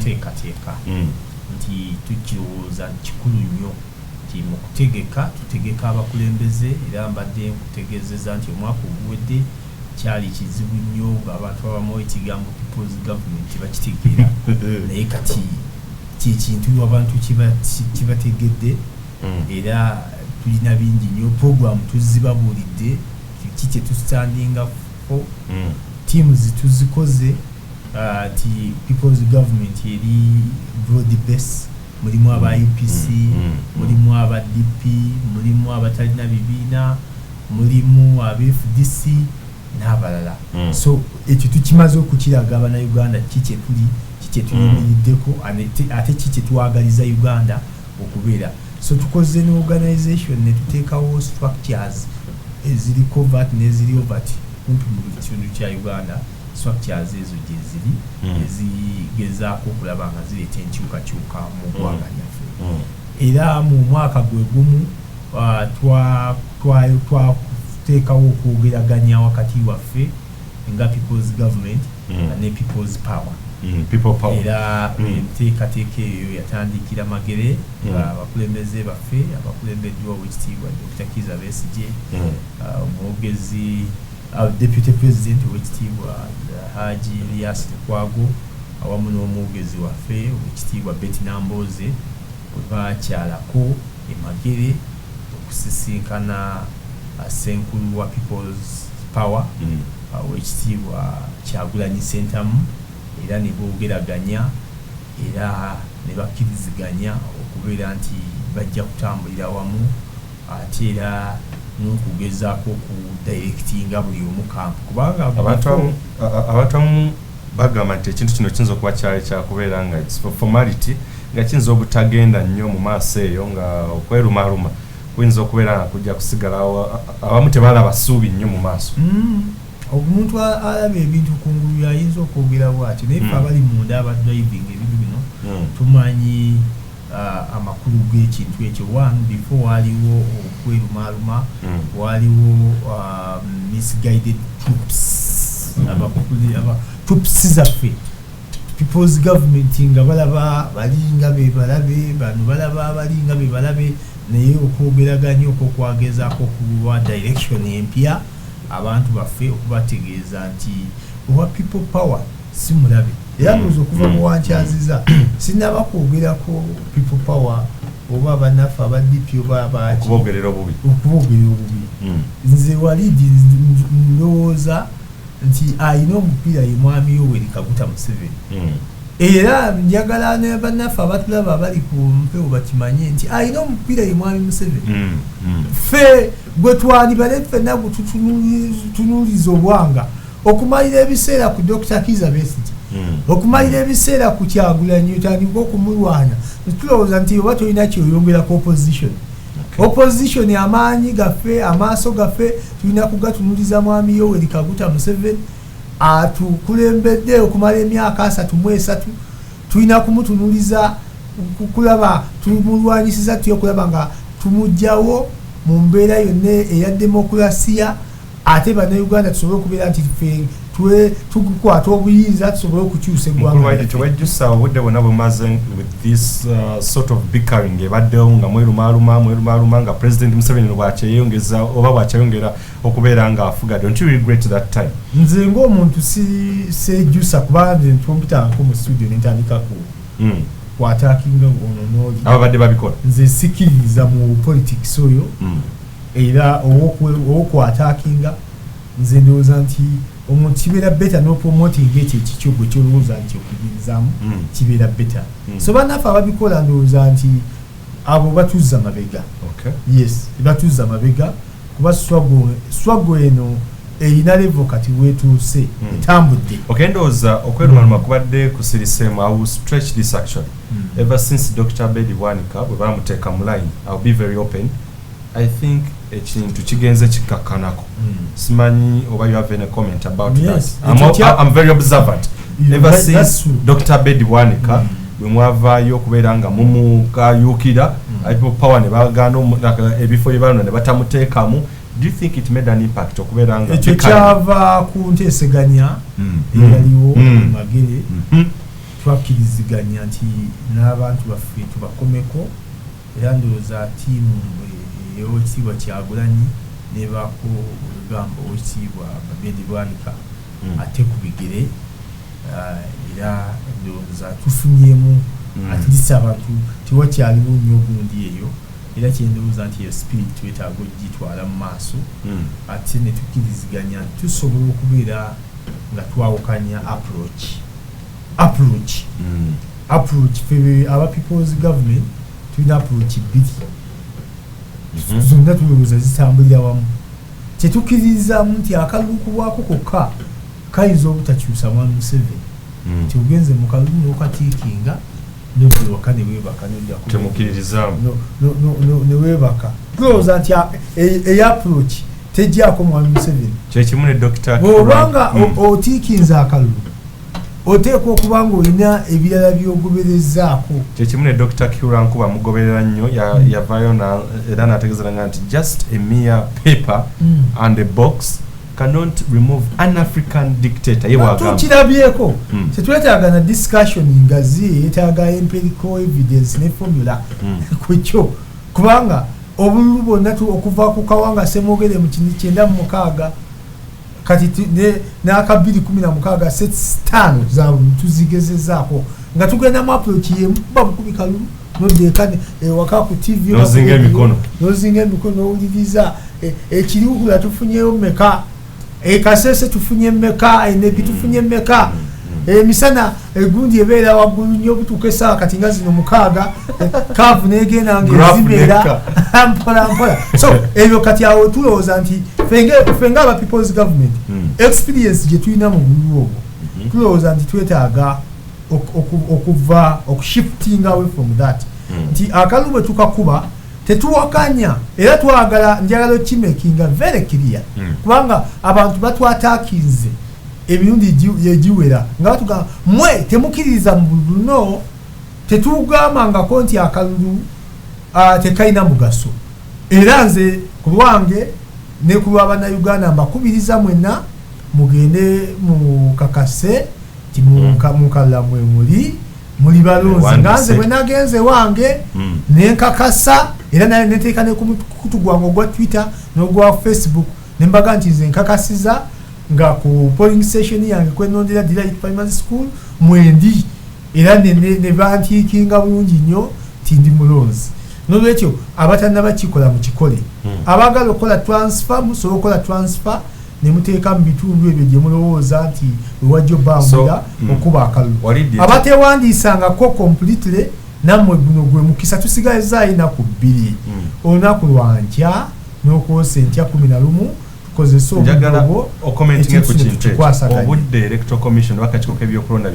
kuteekateeka nti tukirowooza kikulu nnyo nti mu kutegeka tutegeka abakulembeze era mbadde nkutegeezeza nti omwaka oguwedde kyali kizibu nnyo ng'abantu abamu ekigambo people's government bakitegeera naye kati kyekintu abantu kibategedde era tulina bingi nnyo program tuzibabuulidde kiki kye tusitandingako teams tuzikoze ti people's government eri broad base mulimu aba UPC mulimu aba DP mulimu abatalina bibiina mulimu aba FDC n'abalala so ekyo tukimaze okukiraga abannayuganda kiki tuyimiriddeko ate kiki twagaliza Uganda okubeera so tukoze ne organization ne tuteekawo structures eziri covert n'eziri overt kumpi mu kitundu kya Uganda structures ezo gye ziri ezigezaako okulaba nga zireeta enkyukakyuka mu ggwanga lyaffe era mu mwaka gwe gumu twateekawo okwogeraganya wakati waffe nga people's government ne people's power era enteekateeka eyo yatandikira Magere abakulembeze baffe abakulembeddwa owekitiibwa Dr. Kizza Besigye omwogezi Deputy President owekitiibwa Haji Elias Lukwago awamu n'omwogezi waffe owekitiibwa Betty Nambooze bwe bakyalako e Magere okusisinkana Ssenkulu wa People's Power owekitiibwa Kyagulanyi Ssentamu era ne boogeraganya era ne bakkiriziganya okubeera nti bajja kutambulira wamu ate era n'okugezaako okudirectinga buli omu kampu kubanga abantu bagamba nti ekintu kino kiyinza okuba kyali kyakubeera nga formality nga kiyinza obutagenda nnyo mu maaso eyo nga okwerumaluma kuyinza okubeera nga kujja kusigalawo abamu tebalaba ssuubi nnyo mu maaso omuntu alaba ebintu kungulu ayinza okwogera bw'atyo naye ffe abali munda abadriving ebintu bino tumanyi amakulu g'ekintu ekyo before waliwo okwerumaaluma waliwo misguided troops troops zaffe people's government nga balaba balinga bebalabe bano balaba balinga bebalabe naye okwogeraganya okwokwagezako okuwa direction empya abantu baffe okubategeeza nti owa people power si mulabe era ndoza okuva mu wankyaziza sinaba kwogerako people power oba abannaffe aba DP oba abaki okubogerera obubi nze walidi ndowooza nti ayina omupiira ye mwami Yoweri Kaguta Museveni era njagala ne bannaffe abatulaba abali ku mpewo bakimanye nti ayina omupiira ye mwami Museveni ffe gwe twandibale ffenna gututunuliza obwanga okumalira ebiseera ku Dr. Kizza Besigye okumalira ebiseera ku Kyagulanyi otandika okumulwanya tulowooza nti oba tolina kyoyongerako opposition amaanyi gaffe amaaso gaffe tulina kugatunuliza mwami Yoweri Kaguta Museveni atukulembedde okumala emyaka 33 tulina kumutunuliza kulaba tumulwanyisiza tuyo kulaba nga tumujjawo mu mbeera yonna eya demokrasiya ate bannayuganda tusobole okubeera nti tukukwata obuyinza tusobole okukyusa eggwanga tewajjusa obudde bwonna bumaze with this sort of bickering ebaddewo nga mwerumaaluma nga President Museveni bwakyeyongeza oba bwakyayongera okubeera nga afuga. Don't you regret that time? Nze ng'omuntu sejjusa kubanga nze ntumpitangako mu studio nentandikako kwatakinga ononoli abadde babikola nze sikiriza mu politics oyo era owokwatakinga nze ndowooza nti omuntu kibeera beta n'opromoting ekyo ekikyo gwe kyolowooza nti okugirizamu kibeera beta so bannaffe ababikola ndowooza nti abo batuzza mabega yes batuzza mabega kuba swaggo eno erina level kati wetuuse etambudde ndowooza okwerumaaluma kubadde kusiriseemu. I will stretch this actually ever since Dr. Bedi Wanika bwe bamuteeka mu line. I'll be very open. I think ekintu kigenze kikakkanako simanyi oba you have any comment about that. I'm very observant ever since Dr. Bedi Wanika bwe mwavaayo okubeera nga mumukayuukira people power ne bagana ebifo bye ne batamuteekamu. Do you think it made an impact okubeera nga ekyo kyava ku nteeseganya eyaliwo Magere twakiriziganya nti n'abantu baffe tubakomeko era ndowooza ttiimu owekitiibwa Kyagulanyi nebaako olugambo owekitiibwa Babedi Bwanika ate ku bigere era ndowooza tufunyemu at least abantu tewakyaliwo nnyo ogundi eyo era kyendowooza nti eyo spirit twetaaga ogitwala mu maaso ate ne tukkiriziganya tusobola okubeera nga twawukanya approach febe aba people's government tulina approach bbiri zonna tulowooza zitambulira wamu kyetukkiririzaamu nti akalulu kubwako kokka kayinza obutakyusa mwami Museveni nti ogenze mu kalulu n'okatiikinga n'obuwaka ne weebaka temukkiririzaamu ne weebaka tulowooza nti approach tejjaako mwami Museveni kyekimu ne Dr. bw'obanga otiikinza akalulu oteekwa okuba nga olina ebirala by'ogoberezaako kyekimu ne Dr. Kirankuba mugoberera nnyo yavaayo era n'ategeezanga nti just a mere paper and a box cannot remove an African dictator. Tukirabyeko tetwetaaga na discussion ngazi yetaaga empirical evidence ne formula kwekyo kubanga obululu bwonna okuva ku Kawanga Semogere mu kindi 96 kati n'aka 2016 sets 5 za tuzigezezaako nga tugenda mu approach yemu babukubi kalulu nodekane waka ku TV nozinga emikono owuliriza ekiriwugula tufunyeyo meka kasese tufunye meka enebi tufunye meka emisana egundi ebeera waggulu nnyo butuuka essaawa kati nga zino 6 kaavu negenda ng'ezibeera mpola so ebyo kati awo tulowooza nti fenga aba people's government experience gye tulina mu bululu obwo tulowooza nti twetaaga okuva okushifting away from that nti akalulu bwe tukakuba tetuwakanya era twagala njagala kimekinga very clear kubanga abantu batwatakinze emirundi yegiwera nga batuga mwe temukiriza mu bululu tetugambangako nti akalulu tekaina mugaso era nze ku lwange ne ku lw'Abannayuganda mbakubiriza mwenna mugende mukakase ti mukalula mwe muli balonzi nga nze bwe nagenze wange nenkakasa era naye neteeka ne ku mukutu gwange ogwa Twitter n'ogwa Facebook ne mbaga nti nze nkakasiza nga ku polling station yange kwenondera Delight Primary School mwendi era ne bantiikinga bulungi nnyo ti ndi mulonzi n'olwekyo abatannaba kikola mu kikole abagala okukola transfer musobola okukola transfer ne muteeka mu bitundu ebyo gye mulowooza nti wewajja obbangula okuba akalulu abatewandiisangako completely nammwe guno gwe mukisa tusigazaayo ennaku 2 olunaku lwankya n'okwosa enkya 11 tukozesa obugobo obudde electoral commission wakakiiko k'ebyokulonda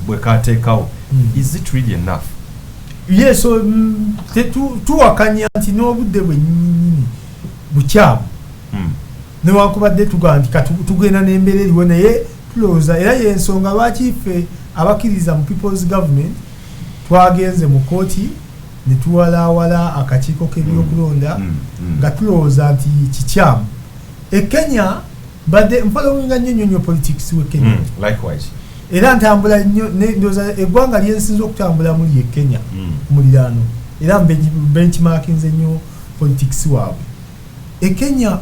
bwe kateekawo is it really enough? Yes, so tuwakanya nti n'obudde bwennyini bukyamu newankubadde tugaa nti tugenda n'embeera eriwo naye tulowooza era y'ensonga lwaki ffe abakkiriza mu people's government twagenze mu kooti ne tuwalaawala akakiiko k'ebyokulonda nga tulowooza nti kikyamu Kenya badde mpalowinga nnyo politics we Kenya likewise era ntambula nnyo ndoza eggwanga lyensinza okutambula muri Kenya muliraano era benchmarkinze nnyo politics waabwe Kenya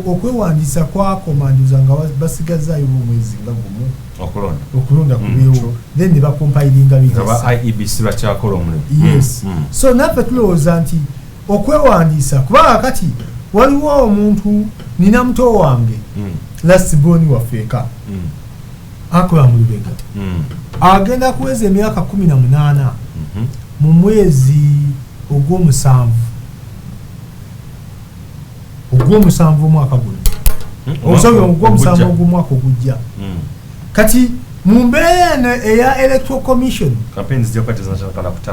okwewandiisa kwa komanduza nga basigazaayo omwezi nga gumu okulonda kubeewo then ne bakompilinga bigasa IEBC bakyakola omulimu yes so naffe tulowooza nti okwewandiisa kubanga kati waliwo omuntu nina muto wange last born wafeeka akola mu Lubega agenda kuweza emyaka 18 mu mwezi ogw'omusanvu omwaka guno obusobi ogw'omusanvu ogw'omwaka ogujja kati mu mbeera eya electoral commission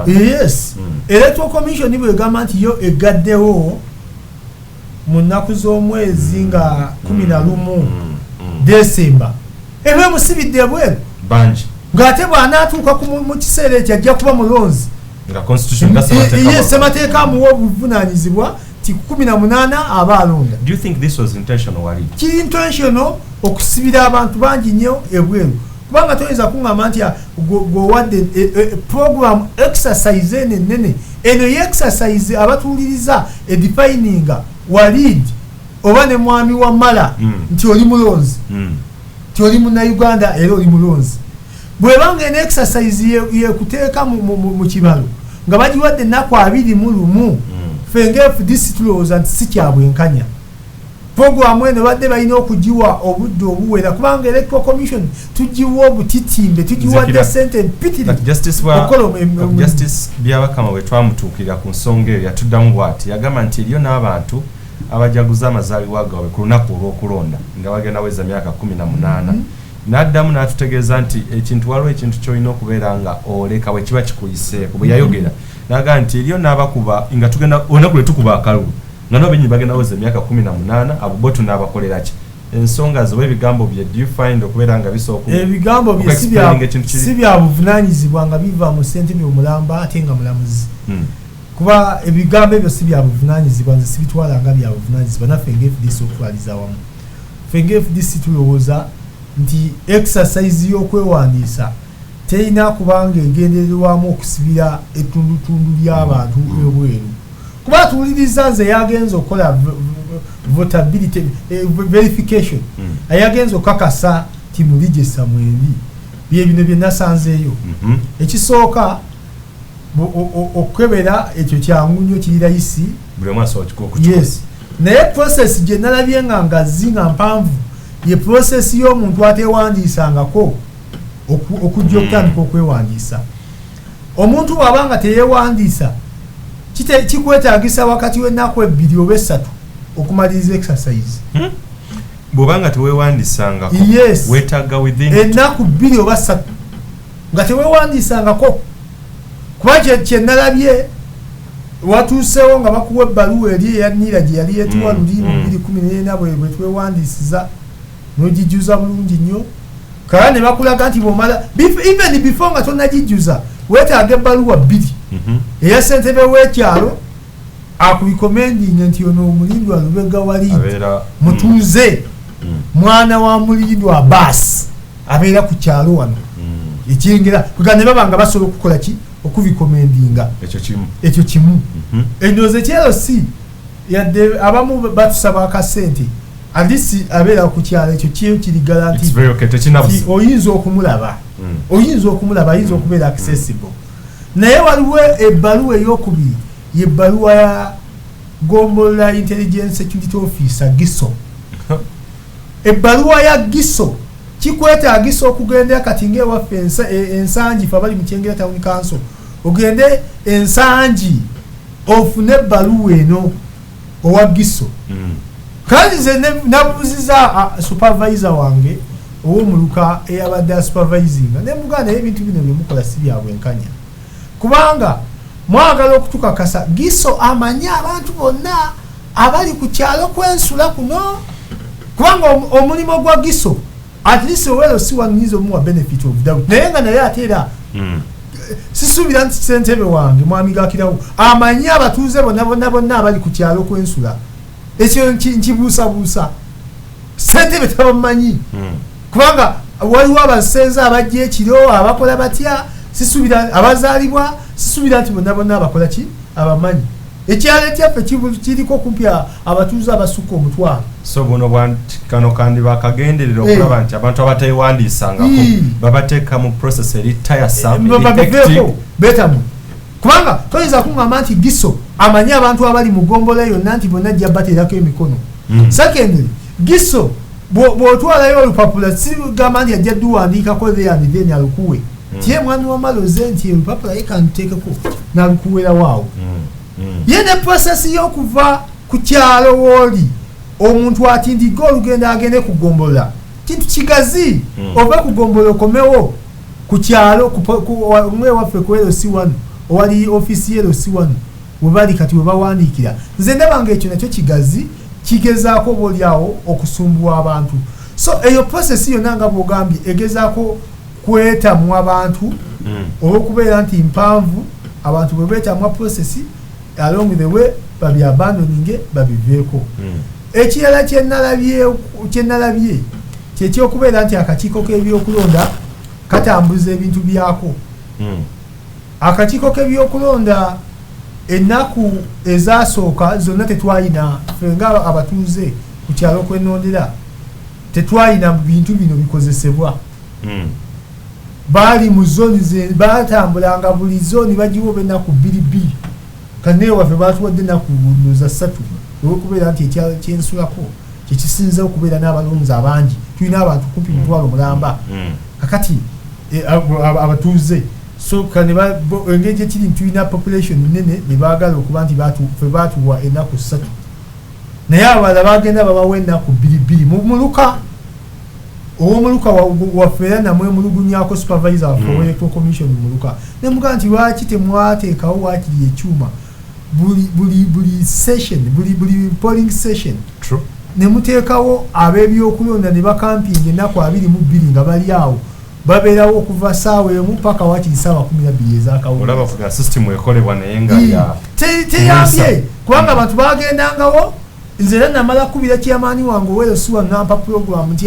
yes electoral commission bwegamba nti yo egaddewo mu nnaku z'omwezi nga 11 December ebyo musibidde bweru banji ng'ate bw'anaatuuka mu kiseera ekyo ajja kuba mulonzi nga constitution ssemateeka amuwa obuvunaanyizibwa ti 18 aba alonda. Do you think this was intentional wali? Kiri intentional okusibira abantu bangi nnyo ebweru kubanga toyinza kuŋŋamba nti gwewadde program exercise enene eno ye-exercise abatuuliriza edifininga walid oba ne mwami wa mala nti oli mulonzi nti oli munnauganda era oli mulonzi bwebanga eno exercise yekuteeka mu kibalo nga bagiwadde ennaku 21 fenga FDC tulowooza nti si kyabwenkanya programu eno badde balina okugiwa obudde obuwera kubanga electoral commission tugiwa obutitimbe tugiwadde sente mpitirivu justice byabakama bwe twamutuukirira ku nsonga eyo yatuddamu bw'ati yagamba nti eriyo n'abantu abajaguza amazaalibwa gaabwe ku lunaku olw'okulonda nga bagenda weza myaka 18 n'addamu n'atutegeeza nti ekintu waliwo ekintu ky'olina okubeera nga oleka bwe kiba kikuyiseeko bwe yayogera n'agamba nti eriyo n'abakuba nga tugenda olunaku lwe tukuba akalulu nga nabo benyi bagenda weza emyaka 18 abo bo tunaabakolera ki ensonga zo ebigambo bye do you find okubeera nga bisooka ebigambo bye si bya buvunaanyizibwa nga biva mu ssentebe omulamba ate nga mulamuzi kuba ebigambo ebyo si bya buvunaanyizibwa nze sibitwala nga bya buvunaanyizibwa naffe nga FDC okutwaliza wamu ffe nga FDC tulowooza nti exercise y'okwewandiisa terina kubanga egendererwamu okusibira ettundutundu ly'abantu ebweru kuba tuwuliriza nze yagenza okukola votability verification ayagenza okukakasa ti muligesa mwembi bye bino bye nasanzeeyo ekisooka okukebera ekyo kyangu nnyo kiri layisi yes naye process gye nalabye nga ngazi nga mpanvu ye process y'omuntu ateewandiisangako okujja okutandika okwewandiisa omuntu bw'abanga teyeewandiisa kikwetaagisa wakati w'ennaku 2 oba 3 okumaliriza exercise bw'obanga teweewandiisangako weetaaga within ennaku 2 oba 3 nga teweewandiisangako kuba kyenalabye watuusewo nga bakuwa ebbaluwa eri eyanira gye yali yetuwa lulimu 2014 bwe twewandiisiza n'ogijjuza bulungi nnyo kala ne bakulaga nti bw'omala even before nga tonnagijjuza weetaaga ebbaluwa 2 eya ssentebe w'ekyalo akubikomendinga nti ono omulindwa Lubega Walid mutuuze mwana wa mulindwa Abbas abeera ku kyalo wano ekyengera kuga ne baba nga basobola okukola ki okubikomendinga ekyo kimu endowooza ekyalo si yadde abamu batusaba akasente alisi abeera ku kyalo ekyo kiyo kiri garanti oyinza okumulaba ayinza okubeera accessible naye waliwo ebbaluwa ey'okubiri yebbaluwa ya Gombola Intelligence Security Officer GISO ebbaluwa ya GISO kikwetaagisa okugenda kati ng'ewaffe ensangi fe abali mu Kyengera Town Council ogende ensangi ofune ebbaluwa eno owa GISO kandi nze nabuuziza supervisor wange ow'omuluka eyabadde supervisinga ne muganda ebintu bino bye mukola si bya bwenkanya kubanga mwagala okutukakasa GISO amanye abantu bonna abali ku kyalo kwensula kuno kubanga omulimo gwa GISO at least owelo si wanyinza omuwa benefit of doubt naye nga naye ate era sisuubira nti ssentebe wange mwami Gakirawo amanye abatuuze bonna abali ku kyalo kwensula ekyo nkibuusabuusa ssentebe tabamanyi kubanga waliwo abasenza abajja ekiro abakola batya sisuubira abazaalibwa sisuubira nti bonna abakola ki abamanyi ekyalo ekyaffe kiriko kumpya abatuuze abasukka omutwalo so buno kano kandi bakagenderera okulaba nti abantu abateewandiisangako babateeka mu process eri tiresome betamu kubanga toyinza kuŋŋamba nti GISO amanye abantu abali mu gombola yonna nti bonna ajja bateerako emikono secondly GISO bw'otwalayo olupapula sigamba nti ajja dduwandiikako there and then alukuwe tiye mwami wa maloze nti olupapula ye kantuteekeko nalukuwera waawo ye ne process y'okuva ku kyalo wooli omuntu atindiga olugendo agende kugombola kintu kigazi ova kugombola okomewo ku kyalo mwe waffe ku LC1 owali ofisi LC1 webali kati webawandiikira nze ndabanga ekyo nakyo kigazi kigezaako obaolyawo okusumbuwa abantu so eyo process yonna nga bw'ogambye egezaako kwetamu abantu olw'okubeera nti mpanvu abantu bwe beetamwa process along the way babyabandoninge babiveeko ekirala kyenalabye kyekyokubeera nti akakiiko k'ebyokulonda katambuza ebintu byako. Akakiiko k'ebyokulonda ennaku ezasooka zonna tetwalina ffe nga abatuuze ku kyalo kwenondera tetwalina bintu bino bikozesebwa. Baali mu zooni batambulanga buli zooni bagiwa ennaku 2 kanne waffe batuwadde ennaku za 3 olw'okubeera nti ekyalo kyensulako kyekisinze okubeera n'abalonzi abangi tulina abantu kumpi mitwalo mulamba kakati abatuuze so kane engeri gyekiri tulina population nene ne baagala okuba nti ffe baatuwa ennaku 3 naye abalala bagenda babawa ennaku 2 mu muluka ow'omuluka waffe era namwe mulugunyako supervisor waffe electoral commission mu muluka ne mugaa nti lwaki temwateekawo waakiri ekyuma buli session buli polling session ne muteekawo ab'ebyokulonda ne bakampinga ennaku 22 nga bali awo babeerawo okuva saawa emu paka wakiri saawa 12 ezakawulo. Olaba kuga system ekolebwa naye nga ya teyambye kubanga abantu bagendangawo nze era namala kubira kyamaani wange oweerosuwa ngampa program nti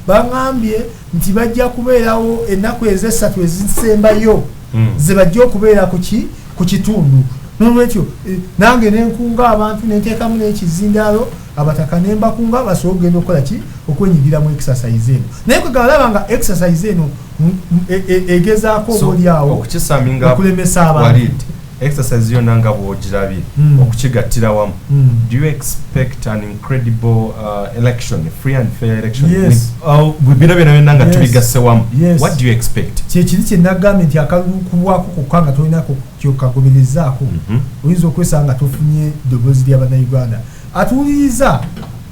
baŋŋambye nti bajja kubeerawo ennaku ez'essatu ezisembayo ze bajja okubeera ku kitundu n'olwekyo nange nenkunga abantu nenteekamu n'ekizindaalo abataka nembakunga basobola okugenda okukola ki okwenyigiramu exercise eno naye kwegalaba nga exercise eno egezaako obaoliawo okulemesa abantu exercise yonna nga bw'ogirabye okukigattira wamu. Do you expect an incredible election, a free and fair election? Yes. Bino byonna nga tubigasse wamu. What do you expect? Kyekiri kye nagambye nti akalulu kubwako kokka nga tolinako kyokagoberezaako oyinza okwesanga nga tofunye ddoboozi ly'abannayuganda atuwuliriza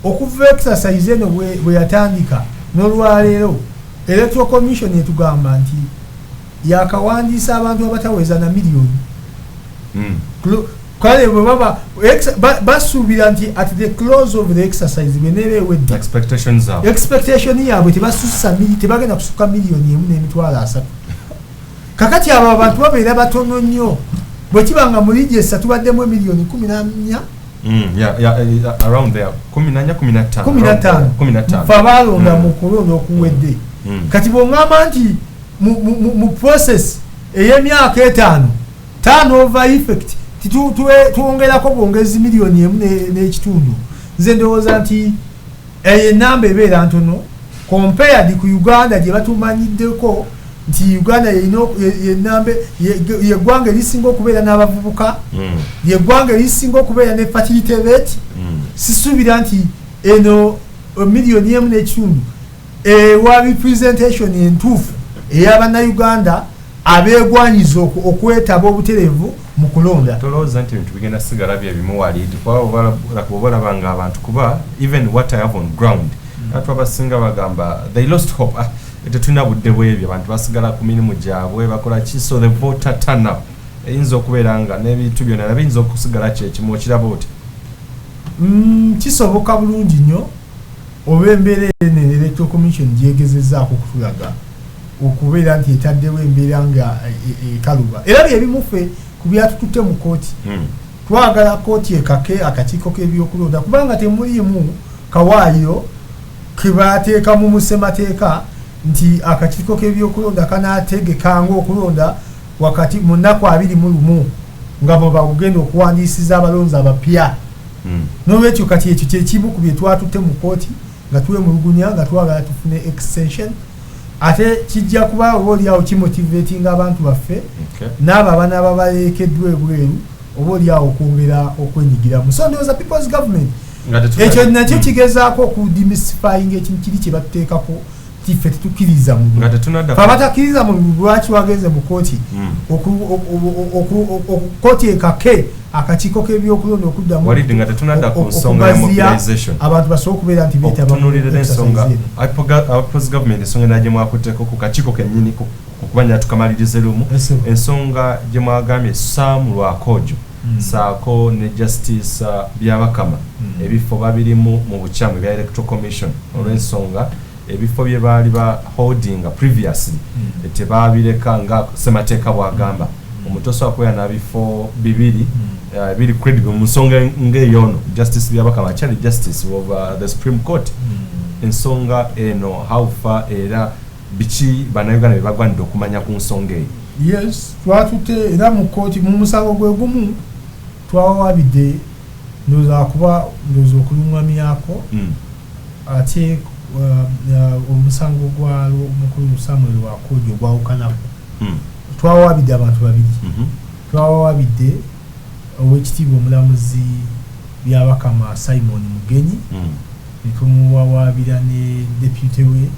okuva exercise eno bwe yatandika n'olwaleero electoral commission etugamba nti yakawandiisa abantu abataweza na miliyoni kale bwe baba basuubira nti at the close of the exercise beneeba ewedde expectation yaabwe tebagenda kusuka miliyoni 1.3 kakati abo abantu babeera batono nnyo bwe kibanga mu ligesa tubaddemu miliyoni 14 around there 15 fa balonda mu kulonda okuwedde kati bw'oŋŋamba nti mu process ey'emyaka 5 turnover effect tuwongerako bwongezi miliyoni 1.5 nze ndowooza nti enamba ebeera ntono compared ku Uganda gye batumanyiddeko nti Uganda yeggwanga erisinga okubeera n'abavubuka yeggwanga erisinga okubeera ne fertility rate sisuubira nti eno miliyoni 1.5 ewa representation entuufu ey'abannayuganda abeegwanyiza okwetaba obutereevu mu kulonda. Tolowooza nti ebintu bigenda sigala byebimu wali obalaba nga abantu kuba even what I have on ground atu abasinga bagamba they lost hope tetulina budde bwebyo abantu basigala ku mirimu gyabwe bakola ki so the voter turnout eyinza okubeera nga n'ebintu byonna biyinza okusigala kyekimu okiraba oti kisoboka bulungi nnyo oba embeera ene electoral commission gyegezezaako okutulaga okubeera nti etaddewo embeera nga ekaluba era byebimuffe ku byatututte mu kooti twagala kooti ekake akakiiko k'ebyokulonda kubanga temuliimu kawaayiro kebateekamu mu ssemateeka nti akakiiko k'ebyokulonda kanaategekanga okulonda wakati mu nnaku 21 nga bwe bagenda okuwandiisiza abalonzi abapya n'olwekyo kati ekyo kyekimu ku bye twatutte mu kooti nga twemulugunya nga twagala tufune extension ate kijja kuba obaoliawo kimotivatinga abantu baffe n'abo abanaaba balekeddwa ebweru obaoliawo okwongera okwenyigiramu so ndowooza people's government ekyo nakyo kigezaako okudemystifying ekintu kiri kye batuteekako tiffe tetukkiriza mu abatakkiriza mu lwaki wagenze mu kooti kooti ekake akakiiko k'ebyokulonda okuddamu okugaziya abantu basobola okubeera nti beetabatunulirira ensonga government ensonga era gye mwakutteko ku kakiiko kennyini okubanya tukamalirize lumu ensonga gye mwagambye Sam Lwakoojo saako ne Justice Byabakama ebifo babirimu mu bukyamu ebya Electoral Commission olw'ensonga ebifo bye baali ba holding previously tebabireka nga ssemateeka bwagamba omuntu osobola kubeera na bifo bibiri biri credible mu nsonga ng'eyono Justice Byabakama akyali Justice of the Supreme Court ensonga eno how far era bichi bannayuganda bye bagwanidde okumanya ku nsonga eyo. Yes, twatute era mu kooti mu musango gwe gumu twawabidde ndoza kuba ndoza okulungamyako ate omusango gwa mukulu Samuel Wakoojo gwawukanako twawabidde abantu babiri twawabidde owekitiibwa omulamuzi Byabakama Simon Mugenyi netumuwawabira ne deputy we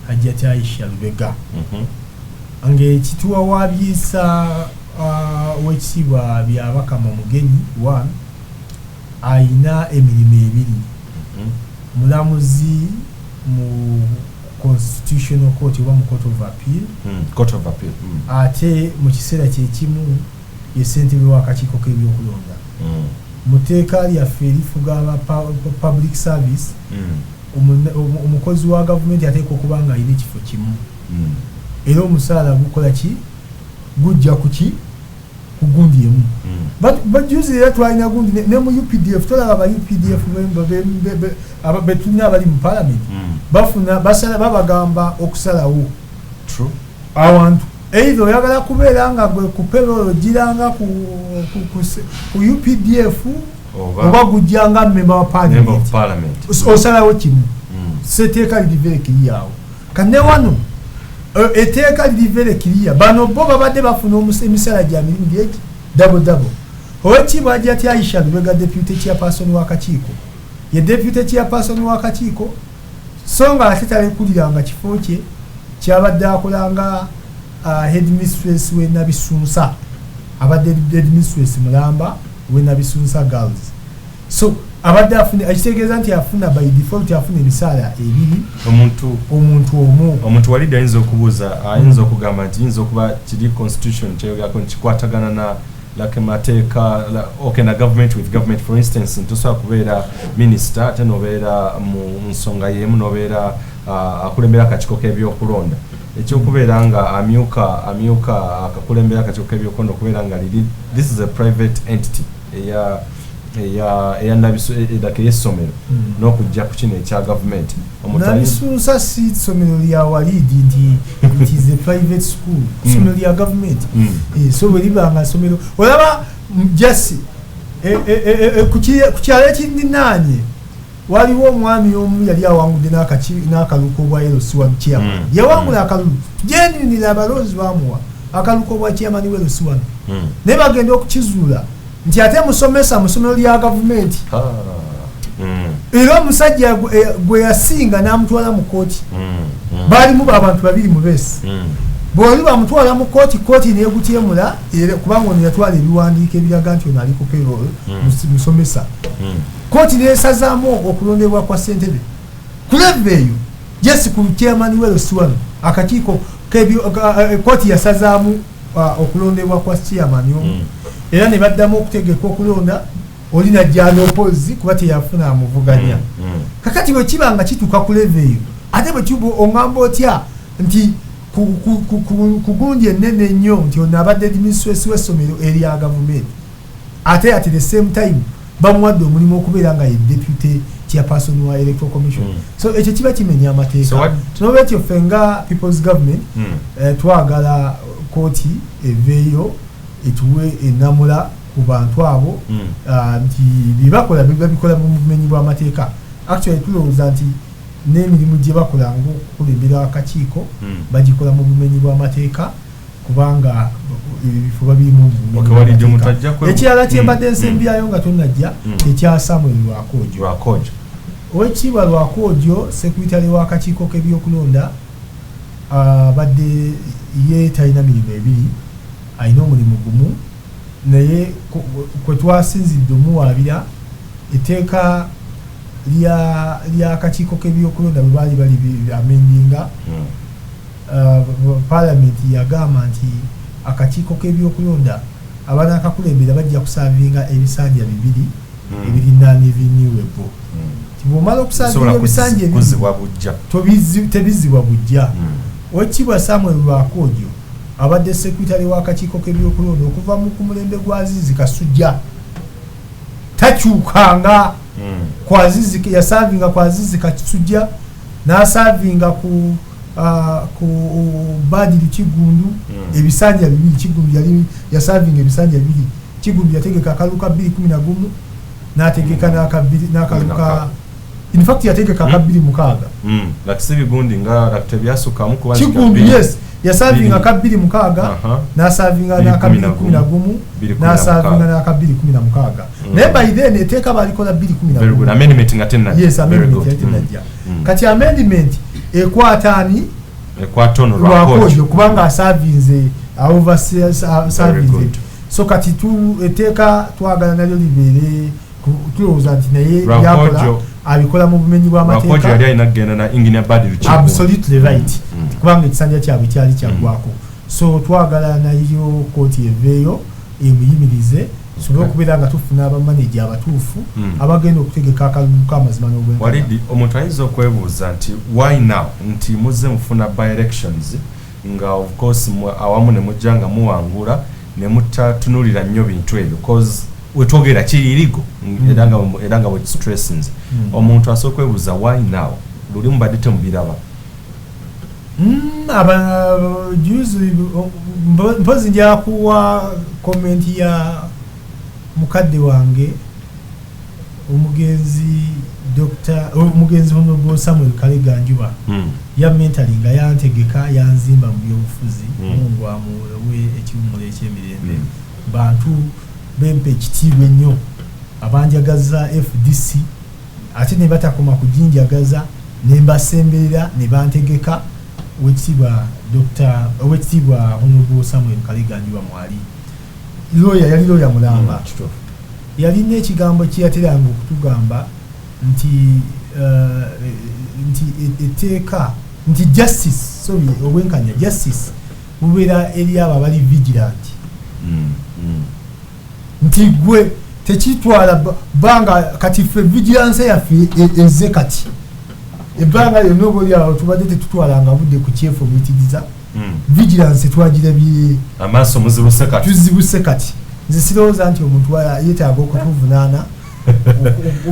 Hajjati Aisha Lubega ange kituwawabyisa owekitiibwa Byabakama Mugenyi one aina emirimu ebiri mulamuzi mu Constitutional Court oba mu Court of Appeal ate mu kiseera kyekimu ye ssentebe w'akakiiko k'ebyokulonda mu tteeka lyaffe erifuga aba public service omukozi wa gavumenti ateeka okuba nga alina ekifo kimu era omusaala gukola ki gujja kuki kugundi emu bajuzi era twalina gundi ne mu UPDF tolaba ba UPDF betulina abali mu parliament bafuna basala babagamba okusalawo awantu either oyagala kubeera nga gwe ku payroll giranga ku UPDF oba gujjanga member wa parliament osalawo kimu seteeka lirivere kiriyawo kanne wano eteeka lirivere kiriya bano bo babadde bafuna emisala gya mirimu gyeki double owekitiibwa Hajjati Aisha Lubega deputy chairperson w'akakiiko ye deputy chairperson w'akakiiko so nga ate talekuliranga kifo kye kyabadde akolanga headmistress we Nabisunsa abadde headmistress Mulamba we Nabisunsa girls so abadde afuna akitegeeza nti afuna by default afuna emisala ebiri omuntu walidde ayinza okubuuza ayinza okugamba nti yinza okuba kiri constitution kyeyogako nkikwatagana na like mateeka okay na government with government for instance ntosobola kubeera minister ate nobeera mu nsonga yemu nobeera akulembera akakiiko k'ebyokulonda ekyokubeera nga amyuka akakulembera akakiiko k'ebyokulonda okubeera nga liri this is a private entity eya Nabisunsa y'essomero n'okujja ku kino ekya gavumenti Nabisunsa si ssomero lya walidi nti it is a private school ssomero lya gavumenti so bwe liba nga ssomero olaba jasi ku kyalo ekindinaanye waliwo omwami omu yali awangudde n'akaluko bwa LC1 chairman yawangula akalulu jeninira abaloozi bamuwa akaluko bwa chairman wa LC1 naye bagenda okukizuula nti ate musomesa mu ssomero lya gavumenti era omusajja gwe yasinga n'amutwala mu kooti baalimu abantu babiri mu beesi bw'oli bamutwala mu kooti neegutyemula kubanga ono yatwala ebiwandiiko ebiraga nti ono ali ku payroll musomesa kooti neesazaamu okulondebwa kwa ssentebe kuleva eyo jesi ku chairman wa LC1 akakiiko kooti yasazaamu okulondebwa kwa chairman omu era ne baddamu okutegeka okulonda oli najja n'oppozi kuba teyafuna amuvuganya kakati bwe kiba nga kituuka ku leve eyo ate bwe kiba oŋŋamba otya nti ku gundi ennene ennyo nti ono abadde administrator w'essomero erya gavumenti ate at the same time bamuwadde omulimu okubeera nga ye deputy chairperson wa electoral commission so ekyo kiba kimenya amateeka nolwekyo ffe nga people's government twagala kooti eveeyo etuwe enamula ku bantu abo nti byebakola babikola mu bumenyi bw'amateeka actually tulowooza nti n'emirimu gye bakola ng'okukulembera akakiiko bagikola mu bumenyi bw'amateeka kubanga ebifo babirimu ekirala kyembadde nsembyayo nga tonajja ekya Samuel Lwakoojo owekitiibwa Lwakoojo sekuritale w'akakiiko k'ebyokulonda badde ye talina mirimu ebiri alina omulimu gumu naye kwe twasinzidde omuwaabira etteeka ly'akakiiko k'ebyokulonda bwe baali amendinga palamenti yagamba nti akakiiko k'ebyokulonda abanakakulembera bajja kusaavinga ebisanja bibiri ebirinaana ebiniwebo bw'omala okusaavinga ebisanja tebizibwa bujja owekitiibwa Samuel Lwakoojo abadde sekretary w'akakiiko k'ebyokulonda okuva mu ku mulembe gwa Azizi Kasujja takyukanga ku Azizi yasaavinga ku Azizi Kasujja n'asaavinga ku ku Badiri Kigundu ebisanja bibiri Kigundu yali ya serving ebisanja bibiri Kigundu yategeka akaluka 2011 n'ategeka n'akaluka in fact yategeka ka 2016 lakisibi gundi nga lakitebyasuka mu kubanza Kigundu yes ya serving aka 2016 na serving n'aka 2011 na serving n'aka 2016 ne by then eteka balikola 2011 very good amendment ngatenna yes amendment ngatenna kati amendment ekwatani ekwatono lwakojo kubanga service overseas service so kati tu eteka twagala nalyo libere tuloza nti naye yakola abikola mu bumenyi bw'amateeka lwakojo yali alina kugenda na engineer Badiri Kigundu absolutely right kubanga ekisanja kyabwe kyali kyagwako so twagala nayo kooti eveeyo emuyimirize sobola okubeera nga tufuna abamanager abatuufu abagenda okutegeka akalulu k'amazima n'obwenkanya. Walidi omuntu ayinza okwebuuza nti why now nti muzze mufuna by elections nga of course awamu ne mujja nga muwangula ne mutatunulira nnyo bintu ebyo cause wetwogera kiriirigo era nga bwe stresses omuntu asobola okwebuuza why now luli mubadde temubiraba juzi mpozi nja kuwa komenti ya mukadde wange omugenzi Honorable Samuel Kaleganjuba ya mentoring yantegeka yanzimba mu byobufuzi Mungu amuwe ekiwumula eky'emirembe bantu bempe ekitiibwa ennyo abanjagaza FDC ate ne batakoma kujinjagaza ne mbasemberera ne bantegeka owekitiibwa Honorable Samuel Kaleganjuba mwali yali lawyer mulamba yalina ekigambo kyeyateranga okutugamba nti etteeka nti justice obwenkanya justice bubeera eri abo abali vigilant nti gwe tekitwala banga kati ffe vigilance yaffe eze kati ebbanga lyonna oba oli awo tubadde tetutwalanga budde ku kyefumitigiza vigilance twagirabye amaaso muzibuse kati tuzibuse kati nze sirowooza nti omuntu yeetaaga okutuvunaana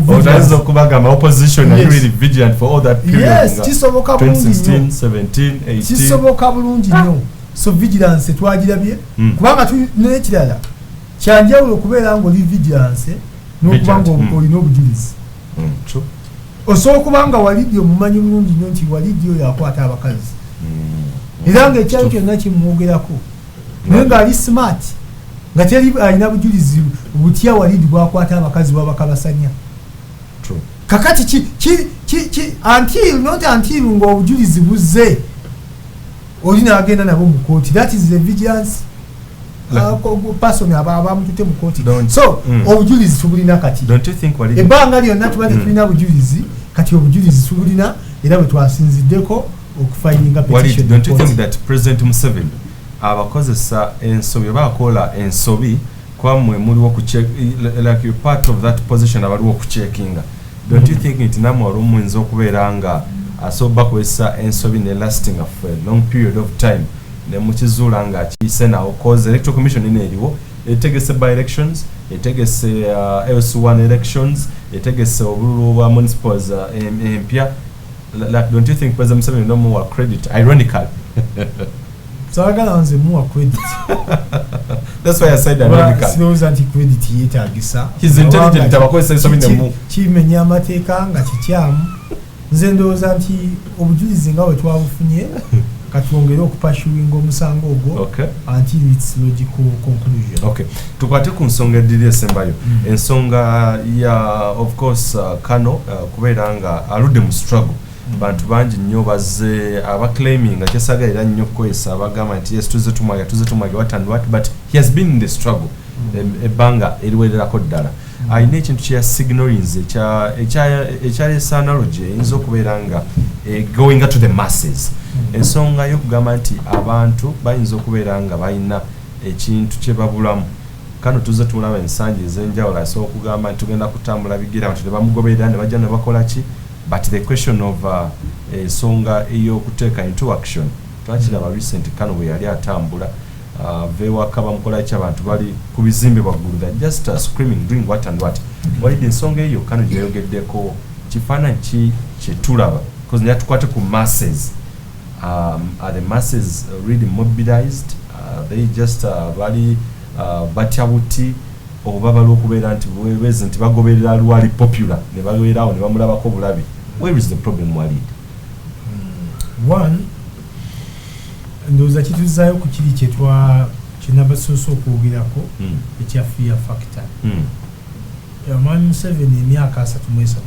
otayinza okubagamba opposition are really vigilant for all that period yes kisoboka bulungi 2016 17 18 kisoboka bulungi nnyo so vigilance twagirabye kubanga n'ekirala kyanjawulo okubeera ng'oli vigilance n'okuba nga olina obujulizi osobola okuba nga walidde omumanyi bulungi nnyo nti walidde oyo akwata abakazi era ng'ekyalo kyonna kimwogerako naye ng'ali smart nga teri alina bujulizi butya walidi bwakwata abakazi babakabasanya kakati until ng'obujulizi buzze oli n'agenda nabo mu kooti that is the vigilance person abamutute mu kooti so obujulizi tubulina kati ebbanga lyonna tubadde tulina bujulizi kati obujulizi tubulina era bwe twasinziddeko okufayininga petition. Don't you think that President Museveni abakozesa ensobi bakola ensobi kwamwe muliwo ku check like you part of that position abaliwo ku checkinga don't you think it namwe olumwenzo okubeera nga asoba kwesa ensobi ne lasting for a long period of time ne mukizula nga kiyise nawo cause electoral commission ine eriwo etegese by elections etegese LC1 elections etegese obululu bwa municipals empya like don't you think President Museveni no more credit ironically sagala nze muwa credit that's why I said ironically sinowooza anti credit yeetagisa his intelligent abakozesa ensobi nemu kimenya amateeka nga kikyamu nze ndowooza nti obujulizi nga bwe twabufunye katwongere okupashuwinga omusango ogwo until its logical conclusion. Okay, tukwate ku nsonga eddiri esembayo ensonga ya of course Kano kubeera nga aludde mu struggle bantu bangi nnyo bazze abaclaiming akyesagalira nnyo kwesa abagamba nti yes tuze tumwage what and what but he has been in the struggle ebbanga eriwererako ddala ayina ekintu kya signalinze ekyalesa analogy eyinza okubeera nga going to the masses ensonga y'okugamba nti abantu bayinza okubeera nga balina ekintu kye babulamu Kano tuze tulaba ensangi ez'enjawulo asobola okugamba nti tugenda kutambula bigira abantu ne bamugoberera ne bajja ne bakola ki but the question of ensonga ey'okuteeka into action twakiraba recent Kano bwe yali atambula vewaka bamukola ki abantu bali ku bizimbe baggulu just screaming doing what and what walidde ensonga eyo Kano gyeyogeddeko kifaananyi ki kye tulaba because naye tukwate ku masses are the masses really mobilized? They just bali batya buti oba bali okubeera nti bwebezi nti bagoberera lwali popular ne babeerawo ne bamulabako bulabi? Where is the problem, Walid? One, ndowooza kituzaayo ku kiri kyenabasoose okwogerako ekya fear factor. Omwami Museveni emyaka 33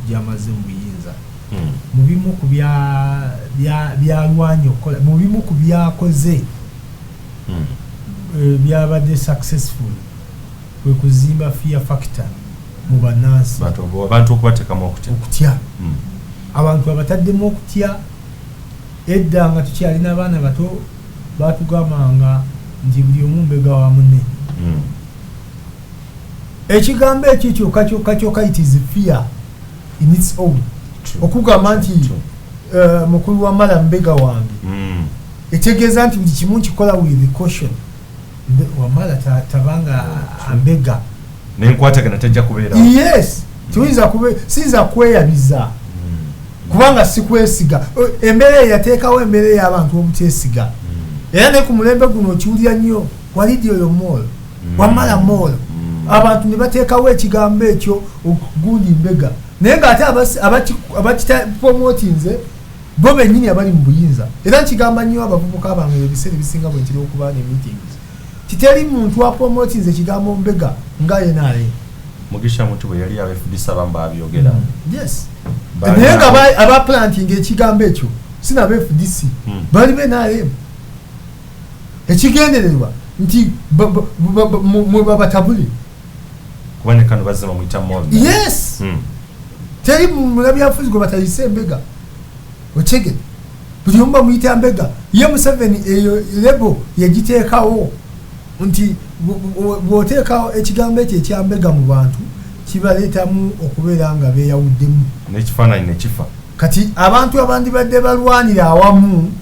gy'amaze mu buyinza, mu bimu ku byalwanya okukola, mu bimu ku byakoze byabadde successful kwe kuzimba fear factor mu bannansi, abantu okubateekamu okutya. Abantu abataddemu okutya. Edda nga tukyalina abaana bato batugambanga nti buli omu mbega wa munne. Ekigambo ekyo kyokka it is fear in its own. Okugamba nti mukulu wa mala mbega wange, etegeeza nti buli kimu nkikola with caution. Wamala tabanga ambega nenkwatagana tajja kubeera. Yes, sinza kweyabiza kubanga sikwesiga. Embeera yateekawo embeera y'abantu obuteesiga. Era ne ku mulembe guno okiwulira nnyo Walidi oyo Mall, Wamala Mall, abantu ne bateekawo ekigambo ekyo gundi mbega, naye ng'ate abakitapromotinze bo bennyini abali mu buyinza. Era nkigamba nnyo abavubuka bange ebiseera ebisinga bwe ntera okuba ne meetings, kiteri muntu apromotinze ekigambo mbega nga yenaale. Mugisha Mutu bwe yali FDC abamba abyogera. Yes. Naye nga abaplanting ekigambo ekyo sina FDC bali benaale. Ekigendererwa nti mwe babatabule kuboneka no bazima mwita Mall. Yes. Teri mulabyafuzi gwe batayise mbega ochege buli omu mwita mbega. Ye Museveni eyo lebo yagiteekawo nti bw'oteekawo ekigambo ekyo ekyambega mu bantu kibaleetamu okubeera nga beeyawuddemu n'ekifaananyi ne kifa. Kati abantu abandi badde balwanira awamu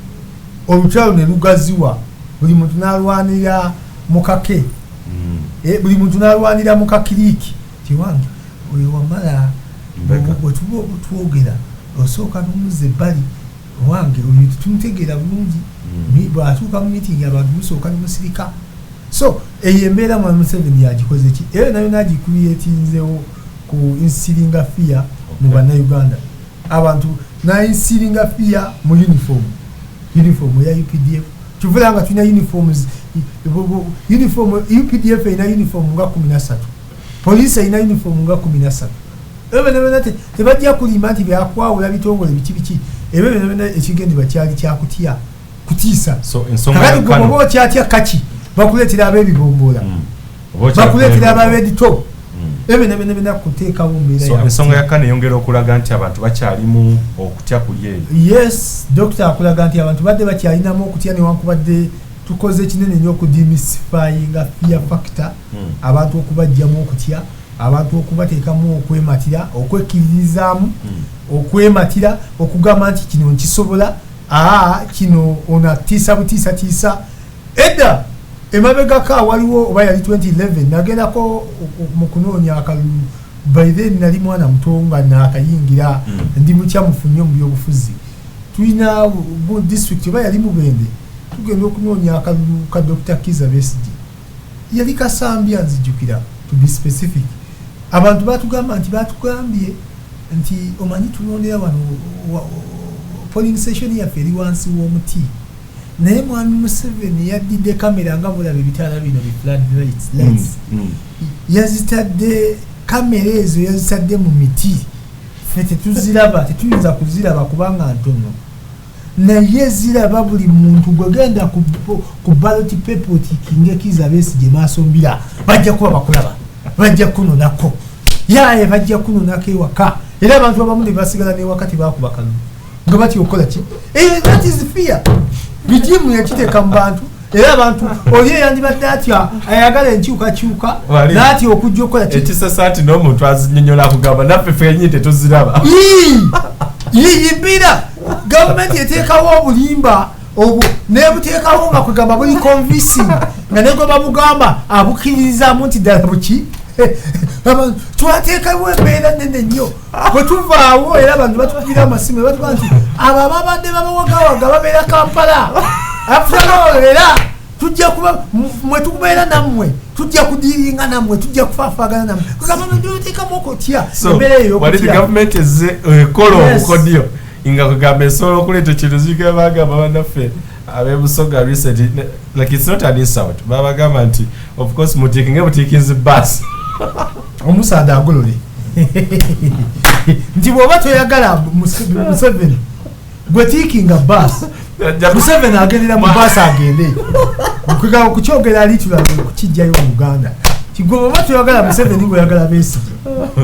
olutalo ne lugaziwa, buli muntu n'alwanira mu kake, buli muntu n'alwanira mu kakiriiki. Kiwange oyo Wamala bwe tuba obutwogera osooka n'omuzza ebbali wange oyo tumutegeera bulungi, bw'atuuka mu meeting abantu musooka n'omusirika. So eyo embeera Mwami Museveni yagikoze ki? Era nayo nagicreatinzewo ku insilinga fear mu bannayuganda. Abantu nainsilinga fear mu uniform ya UPDF. Kivula nga tulina uniforms, UPDF ina uniform nga 13, police ina uniform nga 13. Ebyo tebajja kulimba nti byakwawula bitongole biki ebyo bino ekigendebwa kyali kyakutya kutiisa. So ensonga ya kano kyatya kaki bakuleetera ab'ebibombola, bakuleetera ab'edito, ebyo bino kuteekawo mbeera. So ensonga ya kano eyongera okulaga nti abantu bakyalimu okutya kuli eyo. Yes, Dr. akulaga nti abantu badde bakyalinamu okutya newankubadde tukoze kinene nnyo okudemystifyinga fear factor, abantu okubajjamu okutya, abantu okubateekamu okwematira, okwekkiririzaamu, okwematira, okugamba nti kino nkisobola, kino onatiisa butiisa. Edda emabegako waliwo oba yali 2011 nagendako mu kunoonya akalulu, by then nali mwana muto nga naakayingira, ndi mukyamufu nnyo mu byobufuzi. Tulina district oba yali Mubende, tugenda okunoonya akalulu ka Dr. Kizza Besigye, yali Kasambya nzijjukira to be specific. Abantu batugamba batugambye nti omanyi tulondera wano polling station yaffe eri wansi w'omuti, naye Mwami Museveni yaddidde kamera nga bulaba ebitaala bino flood lights yazitadde kamera ezo yazitadde mu miti, ffe tetuziraba, tetuyinza kuziraba kubanga ntono, naye ziraba buli muntu gwegenda ku ballot paper otikinga Kizza Besigye maaso mbira, bajja kuba bakulaba, bajja kunonako yaye, bajja kunonako ewaka. Era abantu abamu ne basigala n'ewaka tebakuba kalulu nga batya okukola ki? That is fear. Bijimu yakiteeka mu bantu, era abantu oli eyandibadde atya ayagala enkyukakyuka n'atya okujja okukola ki? Ekisasaati n'omuntu azinyonyola akugamba naffe ffennyini tetuziraba. Yiyimbira gavumenti eteekawo obulimba obwo nebuteekawo nga kugamba buli convincing nga negwe babugamba abukkiririzaamu nti ddala buki abantu twateekawo embeera nene nnyo bwe tuvaawo era abantu batukubira amasimu batuga nti abo ababadde babawagawaga babeera Kampala era tujja kuba mwe tukubeera nammwe tujja kudiringa nammwe tujja kufaafagana nammwe kugamba okutya embeera eyo okutya gavumenti ezze ekola obukodyo nga kugamba esobola okuleeta ekintu zika bagamba bannaffe abebusoga recently like it's not an insult babagamba nti of course mutikinge butikinze bus omusaada agolole nti bw'oba toyagala Museveni gwe tikinga bus Museveni agendera mu bus agende okukyogera alitulabe kukijjayo mu Uganda gwe bw'oba toyagala Museveni gwe oyagala Besigye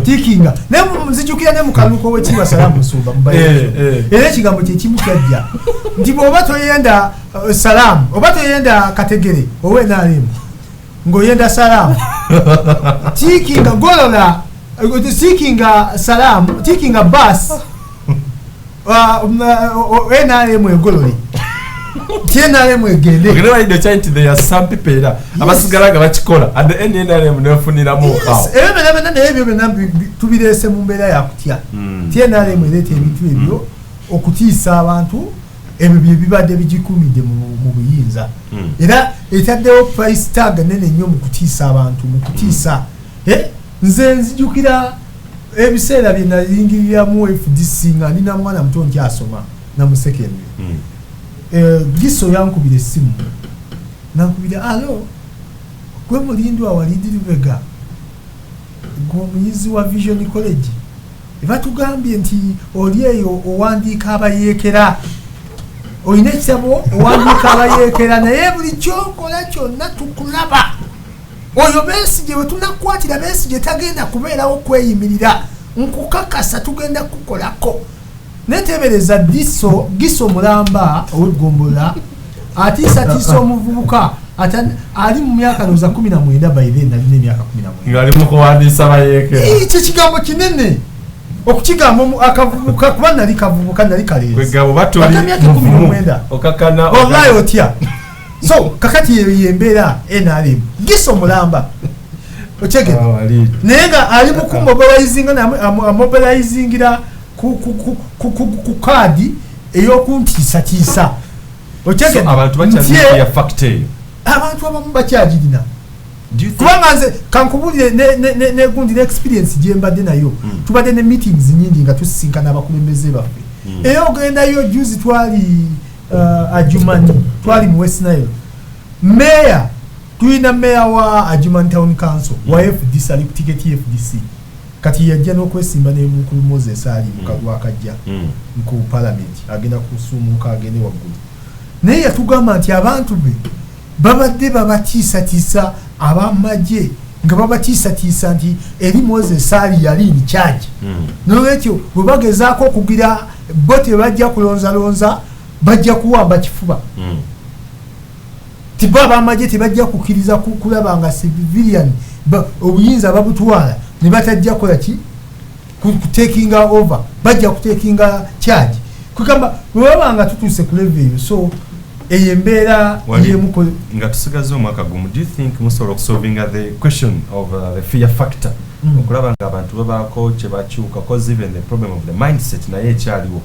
tikinga nzijukira ne mukaluko w'ekiba Salaamu Nsumba era ekigambo kyekimu kyajja nti bw'oba toyenda Salaamu oba toyenda Kategere owe NRM ng'oyenda Salaamu tikinga golola tikinga Salaamu tikinga bus NRM egolole NRM egende ogenda balido chanti there are some people era abasigala nga bakikola at the end NRM nefuniramu awo ebyo nebyo byonna tubireese mu mbeera yakutya NRM ereeta ebintu ebyo okutiisa abantu ebyo bye bibadde bigikumidde mu buyinza era etaddewo price tag nene nnyo mu kutiisa abantu mu kutiisa nze nzijukira ebiseera bye nayingiriramu FDC nga nina mwana muto nkyasoma namusekendwe Giso yankubira essimu nankubira alo gwe mulindwa Walidi Lubega gwomuyizi wa Vision College batugambye nti oli eyo owandiika abayeekera olina ekitabo owandiika abayeekera naye buli kyokola kyonna tukulaba oyo Besigye we tunakwatira Besigye tagenda kubeerawo kweyimirira nkukakasa tugenda kukolako netebereza Giso Mulamba ow'Egombola atiisa omuvubuka ali mu myaka noza 19 by then alina emyaka 19 ngali mu kuwandiisa bayeekera ekyo kigambo kinene okukigamba akavubuka kuba nali kavubuka nali kaleezi kwegabo batoli mu okakana wallahi otya so kakati yembeera NRM Giso Mulamba ochegera naye nga ali mu kumobilizinga amobilizingira ku kaadi ey'okuntiisatiisa ochegera abantu bakyaliya factor abantu abamu bakyagirina kubanga nze kankubulire negundi experience gyembadde nayo tubadde ne meetings nyingi nga tusisinkana abakulembeze baffe era ogendayo juzi twali Adjumani twali mu West Nile meya tulina meya wa Adjumani Town Council wa FDC ali kutiketi FDC kati yajja n'okwesimba ne mukulu Moses ali wakajja ku parliament agenda kusumuka agende waggulu naye yatugamba nti abantu be babadde babatiisatiisa abamagye nga babatiisatiisa nti eri Moses ali yali in charge n'olwekyo bwe bagezaako okugira bo tebajja kulonzalonza bajja kuwamba kifuba tiba abamagye tebajja kukkiriza kulaba nga civilian obuyinza babutwala ne batajja kola ki kutakinga over bajja kutakinga charge kugamba bwaba nga tutuuse ku level eyo so eyembeera yemuko nga tusigaze omwaka gumu. Do you think musobola okusolvinga the question of the fear factor okulaba nga abantu babaako kye bakyuka cause even the problem of the mindset naye ekyaliwo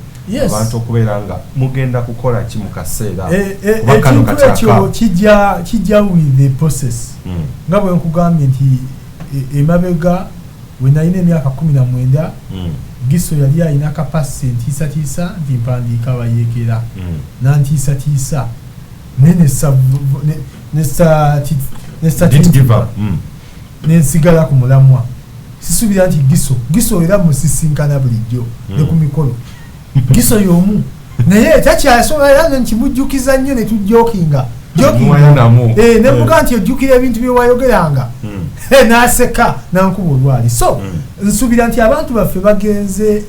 abantu okubeera nga mugenda kukola ki mu kaseera ekintu ekyo kijja with the process nga bwe nkugambye nti emabega we nalina emyaka 19 Giso yali alina kapasite ntiisatiisa nti mpandiika abayeekera nantiisatiisa nensigala ku mulamwa sisuubira nti Giso era musisinkana bulijjo ne ku mikolo Giso y'omu naye takyasobola era nkimujjukiza nnyo ne tujjokinga nemuga nti ojjukira ebintu byewayogeranga n'aseka nankuba olwali so nsuubira nti abantu baffe bagenze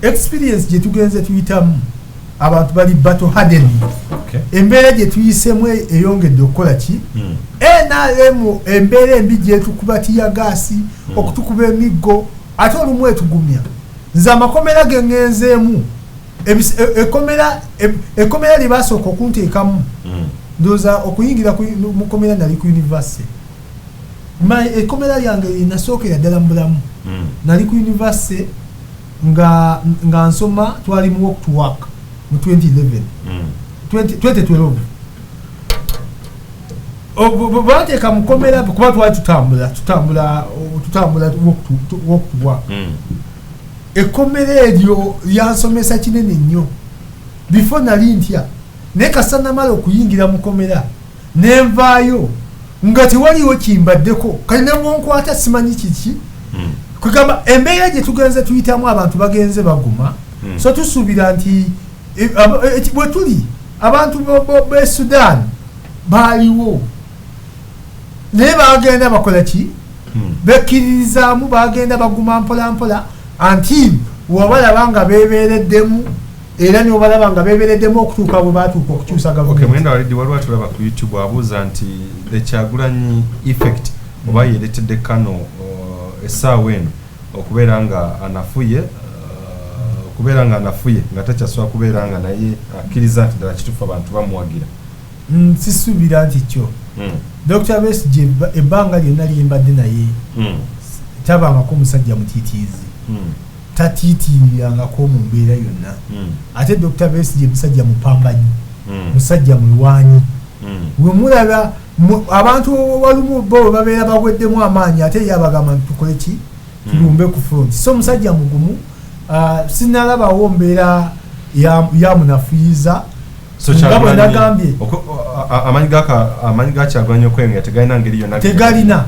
experience gye tugenze tuyitamu abantu bali battle hardened embeera gye tuyisemu eyongedde okukola ki NRM embeera embi gyetukuba tiyagaasi okutukuba emiggo ate olumu etugumya nze amakomera ge ngenzeemu ekomera lye basooka okunteekamu ndowooza okuyingira mu komera nali ku university ekkomera lyange linasookera ddala mu bulamu nali ku university nga nsoma twali mu walk to work mu 2011 2012 bateeka mu kkomera kuba twali tutambula walk to work ekkomera eryo lyansomesa kinene nnyo before nali ntya naye kasita namala okuyingira mu kkomera nenvaayo nga tewaliwo kimbaddeko kale nebwonkwata simanyi kiki kugamba embeera gye tugenze tuyitamu abantu bagenze baguma so tusuubira nti bwe tuli abantu b'e Sudan baaliwo naye bagenda bakola ki bekkiririzaamu bagenda baguma mpola mpola anti wabalaba nga bebeereddemu era n'obalaba nga bebeereddemu okutuuka bwe baatuuka okukyusa gavumenti. Mwenda walidi waliwo atulaba ku YouTube abuuza nti the Kyagulanyi effect oba yeeretedde Kano essaawa eno okubeera nga anafuye nga takyasobola kubeera nga naye akkiriza nti ddala kituufu abantu bamuwagira. Sisuubira nti kyo Dr. Besigye ebbanga lyonna lyembadde naye tabangako musajja mutiitiizi tatiitirirangako mu mbeera yonna ate Dr. Besigye musajja mupambanyi musajja mulwanyi we mulaba abantu walumu bo babeera bagweddemu amaanyi ate yabagamba tukole ki tulumbe ku front so musajja mugumu sinalabawo mbeera yamunafuyiza so Kyagulanyi amanyi ga Kyagulanyi okwenga tegalina ngeri yonna tegalina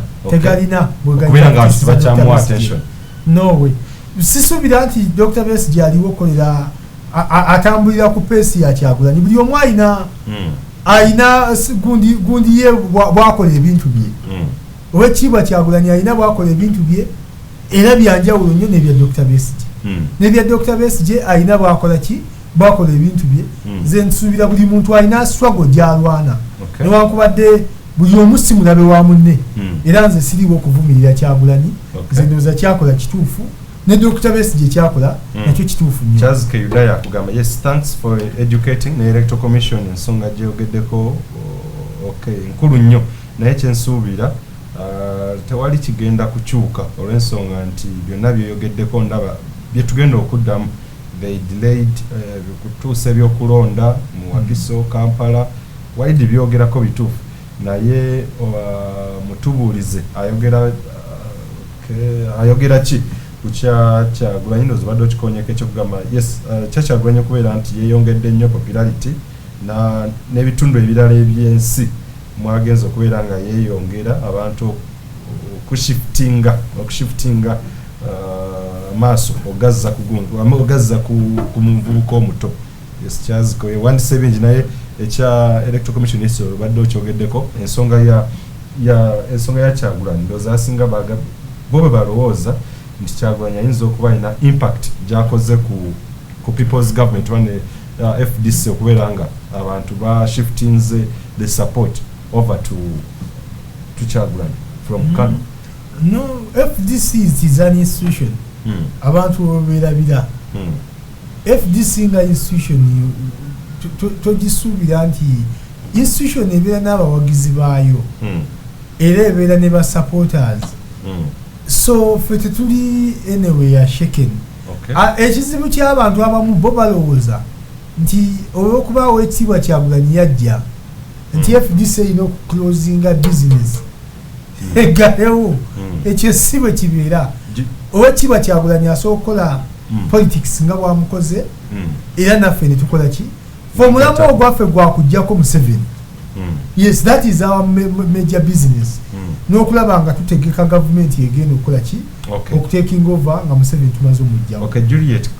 okubeera nga abantu tebakyamuwa attention no way sisuubira nti Dr. Besigye aliwo okolera atambulira ku peesi ya Kyagulanyi buli omu ayina gundi ye bwakola ebintu bye owekitiibwa Kyagulanyi ayina bwakola ebintu bye era byanjawulo nnyo n'ebya Dr. Besigye n'ebya Dr. Besigye ayina bwakola ebintu bye nze nsuubira buli muntu ayina struggle gy'alwana newankubadde buli omu si mulabe wa munne era nze siriwo okuvumirira Kyagulanyi nze ndowooza kyakola kituufu ne Dr. Besigye kyakola nakyo kituufu nnyo. Charles Kayudaya akugamba yes thanks for educating ne Electoral Commission ensonga gyeyogeddeko nkulu nnyo naye kyensuubira tewali kigenda kukyuka olw'ensonga nti byonna byeyogeddeko ndaba byetugenda okuddamu they delayed kutuusa ebyokulonda mu Wakiso Kampala waidi byogerako bituufu naye mutubuulize ayogera ki kukya Kyagulanyi ndozi badde okikonyeko ekyokugamba yes Kyagulanyi okubeera nti yeeyongedde nnyo popularity n'ebitundu ebirala ebyensi mwagenza okubeera nga yeeyongera abantu okushiftinga maaso ogazza ku muvubuka omuto yes kyaziko wandise bingi naye ekya Electoral Commission eso badde okyogeddeko ensonga ya Kyagulanyi ndowooza asinga bo bwe balowooza nti Kyagulanyi ayinza okuba alina impact gyakoze ku people's government wane FDC okubeera nga abantu bashiftinze the support over to Kyagulanyi from Kano. No, FDC is an institution. Abantu beerabira FDC nga institution togisuubira nti institution ebeera n'abawagizi baayo era ebeera ne ba supporters so ffe tetuli anyway shaken ekizibu ky'abantu abamu bo balowooza nti olw'okubaawo ekitiibwa Kyagulanyi yajja nti FDC erina okuclosinga business eggalewo ekyo si bwe kibeera owekitiibwa Kyagulanyi asobola okukola politics nga bwamukoze era naffe ne tukola ki fe omulamu ogwaffe gwakuggyako Museveni yes that is our major business n'okulaba nga tutegeka gavumenti egenda okukola ki okutaking over nga Museveni tumaze omujjawo. Okay, Juliet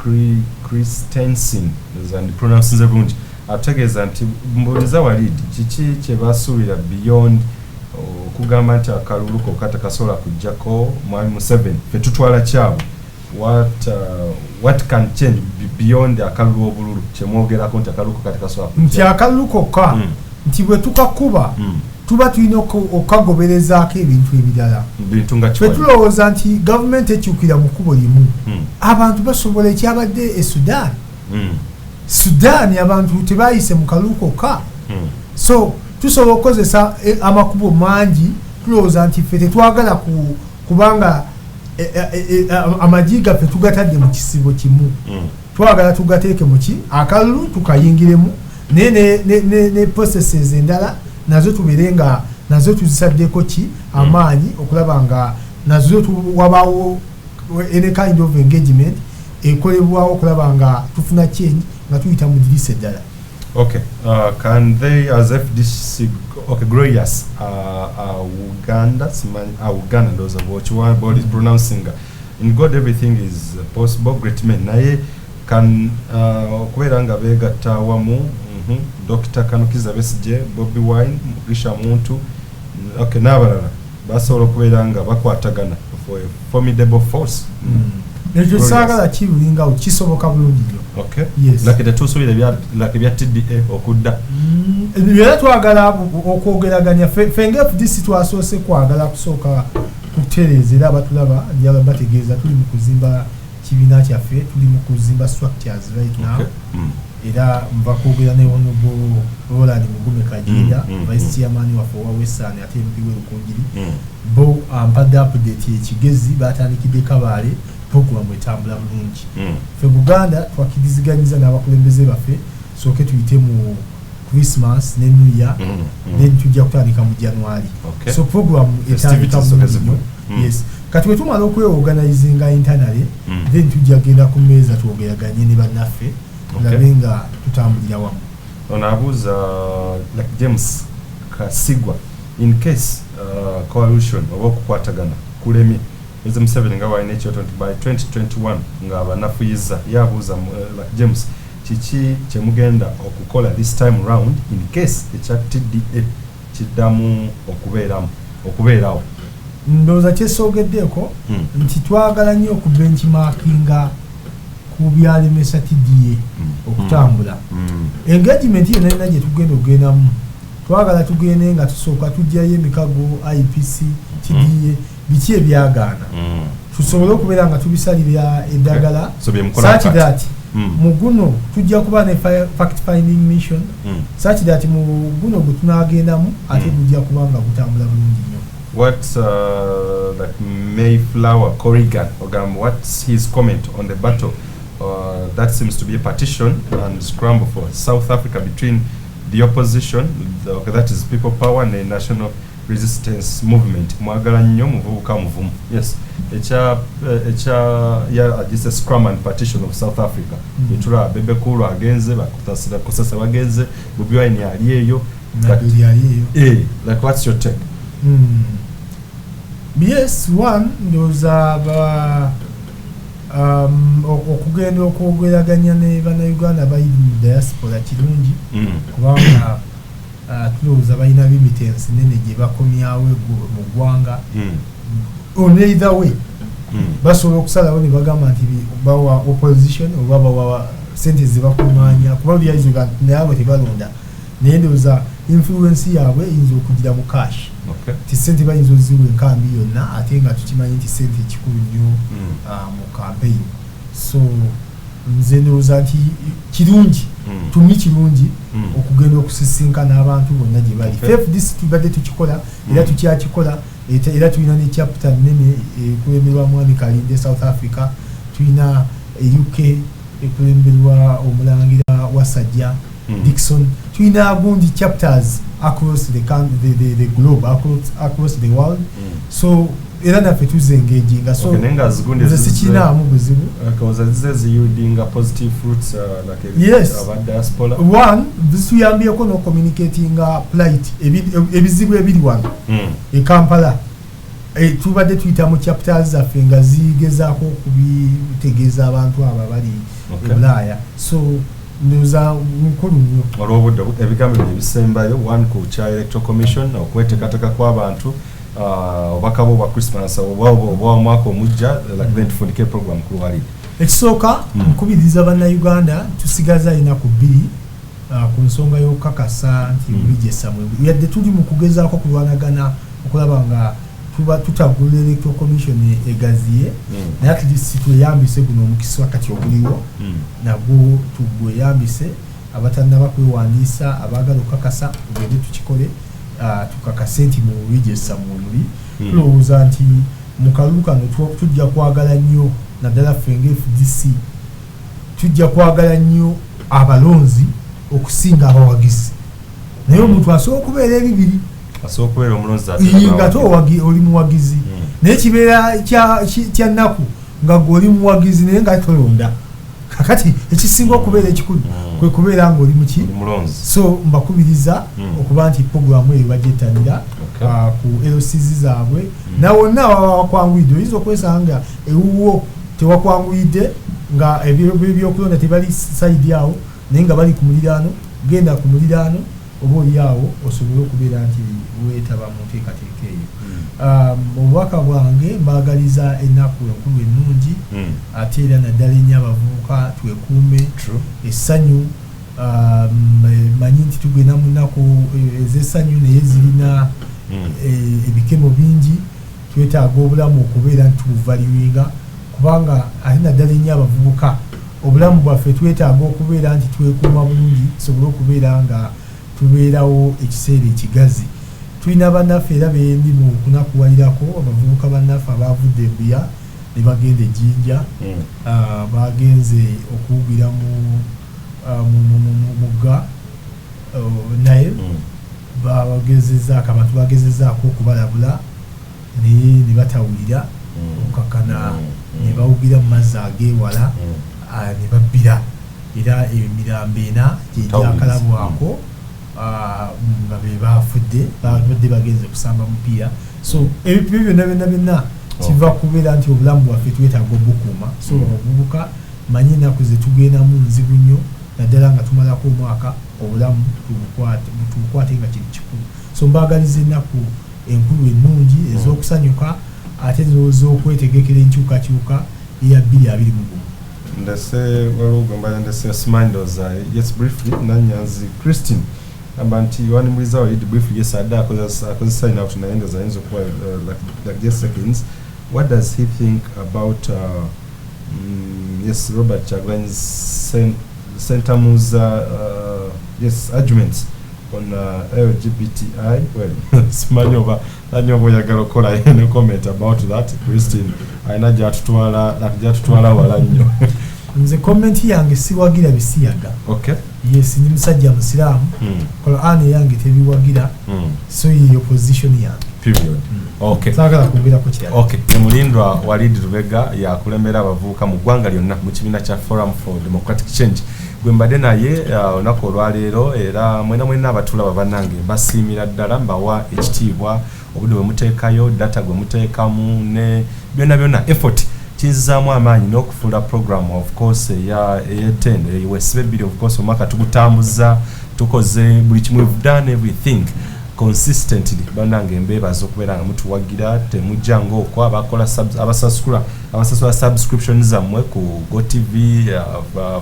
Christensen and pronouns nze bulungi ategeeza nti mbuuliza Walidi kiki kye basuubira beyond okugamba nti akalulu kokka tekasobola kuggyako mwami Museveni fe tutwala kyabo what can change beyond akalulu obululu kyemwogerako nti akalulu kokka tekasobola kuggyako nti akalulu kokka nti bwe tukakuba tuba tulina okagoberezaako ebintu ebirala fe tulowooza nti gavumenti ekyukira mu kkubo limu abantu basobola ekyabadde e Sudan abantu tebayise mu kalulu kokka so tusobola okukozesa amakubo mangi tulowooza nti ffe tetwagala kubanga amagi gaffe tugatadde mu kisibo kimu twagala tugateeke muki akalulu tukayingiremu ne processes endala nazo tubeere nga nazo tuzisaddeko ki amaanyi okulaba nga nazo wabaawo any kind of engagement ekolebwawo okulaba nga tufuna change nga tuyita mu dirisa eddala. Okay, can they as FDC growers Uganda those of which one body is pronouncing in God everything is possible great men naye can kubera nga begatta wamu Dr. Kanukiza Besigye, Bobby Wine, Mugisha Muntu, okay, n'abalala basobola okubeera nga bakwatagana for a formidable force. Ekyo saagala kibulinga kisoboka bulungi nnyo. Okay. Yes. Lakini tusuubira bya TDA okudda. Era twagala okwogeraganya fenga FDC twasoose kwagala kusooka kutereeza era abatulaba lyaba bategeeza tuli mu kuzimba kibiina kyaffe, tuli mu kuzimba structures right now. Okay. Era mva kwogera ne Honorable Roland Mugume Kajiira, Vice Chairman waffe owa Western ate MP w'Elukungiri. Bo ampadde update ekigezi batandikidde Kabaale program etambula bulungi. Ffe Buganda twakiriziganyiza n'abakulembeze baffe sooke tuyite mu Christmas ne New Year then tujja kutandika mu January. Okay. So program etandika bulungi. Yes. Kati bwe tumala okweorganizinga internally then tujja genda ku mmeeza twogeraganye ne bannaffe labe nga tutambulira wamu. Onabuuza like James Kasigwa in case coalition oba okukwatagana kulemye eze Museveni nga walina ekyoto nti by 2021 nga abanafuyiza yabuuza like James kiki kyemugenda okukola this time round in case ekya TDA kiddamu okubeerawo. Ndowooza kyesoogeddeko nti twagala nnyo okubenchmarkinga ku byalemesa TDA okutambula. Engagement yonna yonna gye tugenda okugendamu twagala tugende nga tusooka tujjayo emikago IPC TDA biki ebyagaana tusobole okubeera nga tubisalira eddagala such that mu guno tujja kuba ne fact finding mission such that mu guno gwe tunaagendamu ate gujja kuba nga gutambula bulungi nnyo. What's like Mayflower Corrigan what's his comment on the battle that seems to be a partition and scramble for South Africa between the opposition that is People Power and the National Resistance Movement. Mwagala nnyo muvubuka muvumu. Yes, just a scrum and partition of South Africa. Etula Bebe Kulu agenze bakutasira kusasa bagenze Bobi Wine ali eyo like what's your take? Yes, one ndoza okugenda okwogeraganya ne bannayuganda bayiri mu diaspora kirungi kubanga tulowooza balina remittance nene gye bakomyawo mu ggwanga on either way basobola okusalawo ne bagamba nti bawa opposition oba bawa sente ze bakungaanya kuba byayinza naye abo tebalonda naye ndowooza influence yaabwe eyinza okugira mu cash. Ti sente bayinza oziwa enkambi yonna ate nga tukimanyi nti sente ekikulu nnyo mu campaign. So nze ndowooza nti kirungi tumi kirungi okugenda okusisinkana abantu bonna gye bali. FDC tubadde tukikola era tukyakikola era tulina ne chapter nnene ekulemberwa Mwami Kalinde South Africa, tulina UK ekulemberwa omulangira Wasajja Dixon, tulina gundi chapters across the globe, across the world. So era naffe tuzengeginga so nze sikinaamu buzibu yielding positive fruits about diaspora. One, tuyambyeko no communicating plight ebizibu ebiri wano e Kampala tubadde tuyita mu chapters zaffe nga zigezaako okubitegeeza abantu abo abali e Bulaaya. So ndoza mukulu nnyo olw'obudde ebigambo ebisembayo one ku kya electoral commission okweteekateeka kw'abantu obaka bwa Christmas oba omwaka omujja like tufundike program ku lwaliro. Ekisooka nkubiriza bannayuganda tusigaza inaku bbiri ku nsonga y'okukakasa nti bijesamwe yadde tuli mu kugezaako kulwanagana okulaba nga tuba tutagula electoral commission egaziye naye at least tweyambise guno omukisa kati oguliwo nagwo tugweyambise abatannaba kwewandiisa abaagala okukakasa tugende tukikole tukakase nti mu Regis Samuli tulowooza nti mu kalulu kano tujja kwagala nnyo naddala ffe FDC tujja kwagala nnyo abalonzi okusinga abawagizi naye omuntu asobola okubeera ebibiri asobola okubeera omulonzi nga oli muwagizi naye kibeera kya nnaku nga gwe oli muwagizi naye nga tolonda kakati ekisinga okubeera ekikulu kwe kubeera ng'oli mulonzi so mbakubiriza okuba nti programu eyo bagyetanira ku LCZ zaabwe na wonna wakwanguyidde oyinza okwesanga ewuwo tewakwanguyidde nga ebyokulonda tebali sayidi awo naye nga bali ku muliraano genda ku muliraano oba oli awo osobole okubeera nti weetaba mu nteekateeka eyo obubaka bwange mbaagaliza ennaku enkulu ennungi ate era naddala ennyo abavubuka twekuume essanyu manyi nti tugenda mu nnaku ez'essanyu naye zirina ebikemo bingi twetaaga obulamu okubeera nti tubuvaliwinga kubanga ate naddala ennyo abavubuka obulamu bwaffe twetaaga okubeera nti twekuuma bulungi tusobole okubeera nga tubeerawo ekiseera ekigazi tulina bannaffe era bendi mu kunakuwalirako abavubuka bannaffe abavudde ebuya ne bagenda ejjinja bagenze okuwugira mu mugga naye abantu bagezezaako okubalabula naye ne batawulira okukakana ne bawugira mu mazzi ageewala ne babbira era emirambo ena gyegyakalabwako nga be bafudde babadde bagenze kusamba mupiira so ebyo byonna kiva kubeera nti obulamu bwaffe twetaaga obukuuma so abavubuka manyi ennaku zetugendamu nzibu nnyo naddala nga tumalako omwaka obulamu tubukwate nga kiri kikulu so mbaagaliza ennaku enkulu ennungi ez'okusanyuka ate z'okwetegekera enkyukakyuka eya 2021 ndese walugamba ndese simandoza yes briefly nanyanzi Christine abantu wani mwiza wa briefly yes ada cause sign out na endo za enzo kwa like just seconds what does he think about yes Robert Chagulanyi's Sentamu's yes arguments on LGBTI well Simanyoba nanyobo yagalo kola no comment about that Christine aina jatutwala wala nnyo nze comment yange siwagira bisiyaga okay yes ni musajja musiramu Quran yange tebiwagira so your position yange period okay sagala kumbira ko kyali okay temulindwa Walid Rubega yakulembera abavuka mu gwanga lyonna mu kibiina kya Forum for Democratic Change gwembade naye onako olwaleero era mwena abatula babanange basiimira ddala mbawa ekitiibwa obudde bwe muteekayo data gwe muteekamu ne byonna effort kizaamu amaanyi n'okufuula program of course ya 10 wesibe of course omwaka tugutambuza tukoze buli kimu we've done everything consistently banange mbebaza okubeera nga mutuwagira temujjango okwa abakola abasasula subscriptions zammwe ku GoTV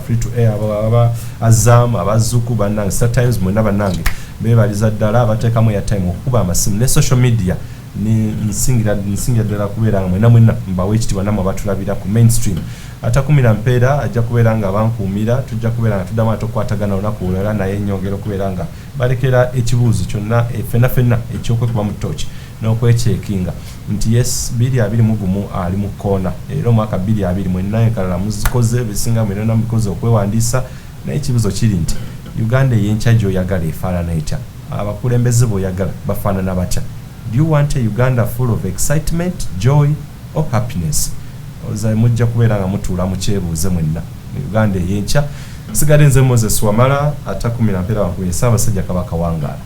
free to air Azam abazuku banange sometimes mwena banange mbebaliza ddala abateekamu ya time okukuba amasimu ne social media ni nsingira ddala kubeera nga mwena mbawe ekitiibwa namwe abatulabira ku mainstream atakumira mpeera ajja kubeera nga bankuumira tujja kubeera nga tuddamu atokwatagana olunaku olulala naye nyongera okubeera nga balekera ekibuuzo kyonna fenna ekyokwekuba mu tooki n'okwekyekinga nti yes 2021 ali mu koona era omwaka 2020 mwenna enkalala muzikoze bisinga mwena mubikoze okwewandiisa naye ekibuuzo kiri nti Uganda y'enkya gy'oyagala efaanana etya abakulembeze b'oyagala bafaanana batya do you want a Uganda full of excitement joy or happiness oza mujja kubeera nga mutuula mu kyebuuze mwenna Uganda y'enkya sigadde nze Moses Wamala atakumira mpera wankuyesa abasajja kabaka wangaala